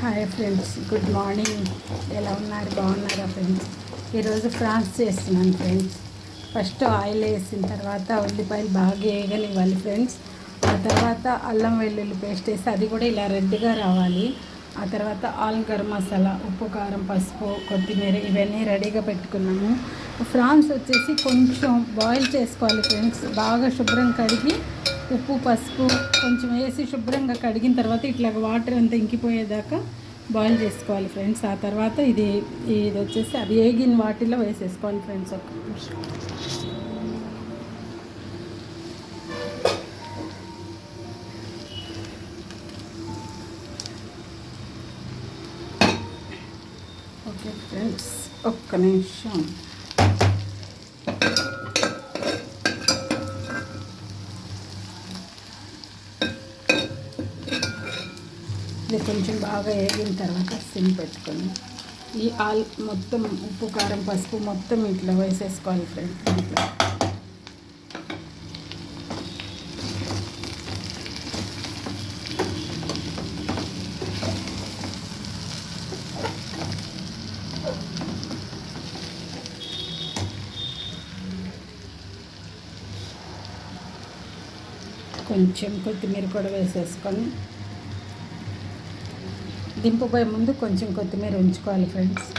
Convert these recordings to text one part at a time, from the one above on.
Hi friends, good morning. ఎలా ఉన్నారు? బాగున్నారా ఫ్రెండ్స్? ఈరోజు ఫ్రాన్స్ చేస్తున్నాను ఫ్రెండ్స్. ఫస్ట్ ఆయిల్ వేసిన తర్వాత ఉల్లిపాయలు బాగా వేయగనివ్వాలి ఫ్రెండ్స్. ఆ తర్వాత అల్లం వెల్లుల్లి పేస్ట్ వేసి అది కూడా ఇలా రెడ్గా రావాలి. ఆ తర్వాత ఆల్ గరం మసాలా, ఉప్పు, కారం, పసుపు, కొత్తిమీర ఇవన్నీ రెడీగా పెట్టుకున్నాము. ఫ్రాన్స్ వచ్చేసి కొంచెం బాయిల్ చేసుకోవాలి ఫ్రెండ్స్. బాగా శుభ్రం కడిగి ఉప్పు, పసుపు కొంచెం వేసి శుభ్రంగా కడిగిన తర్వాత ఇట్లా వాటర్ అంతా ఇంకిపోయేదాకా బాయిల్ చేసుకోవాలి ఫ్రెండ్స్. ఆ తర్వాత ఇది వచ్చేసి అవి వేగిన వాటిలో వేసేసుకోవాలి ఫ్రెండ్స్. ఒక నిమిషం. ఓకే ఫ్రెండ్స్, ఒక్క నిమిషం. ఇది కొంచెం బాగా వేగిన తర్వాత సిమ్ పెట్టుకొని ఈ ఆల్ మొత్తం ఉప్పు, కారం, పసుపు మొత్తం ఇట్లా వేసేసుకోవాలి ఫ్రెండ్స్. ఇట్లా కొంచెం కొత్తిమీర కూడా వేసేసుకొని దింపుపోయే ముందు కొంచెం కొత్తిమీర ఉంచుకోవాలి ఫ్రెండ్స్.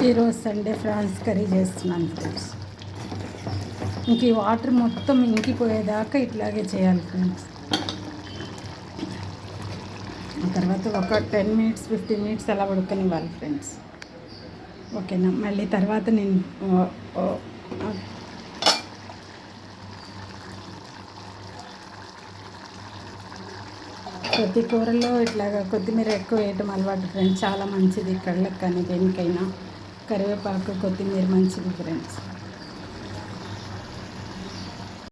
ఈరోజు సండే ఫ్రాన్స్ కర్రీ చేస్తున్నాను ఫ్రెండ్స్. ఇంక ఈ వాటర్ మొత్తం ఇంకిపోయేదాకా ఇట్లాగే చేయాలి ఫ్రెండ్స్. ఆ తర్వాత ఒక 10 మినిట్స్ 15 మినిట్స్ అలా ఉడకనివ్వాలి ఫ్రెండ్స్. ఓకేనా? మళ్ళీ తర్వాత నేను ప్రతి కూరలో ఇట్లాగా కొత్తిమీర ఎక్కువ వేయటం అలవాటు ఫ్రెండ్స్. చాలా మంచిది కళ్ళకి కానీ దేనికైనా. కరివేపాకు, కొత్తిమీర మంచిది ఫ్రెండ్స్.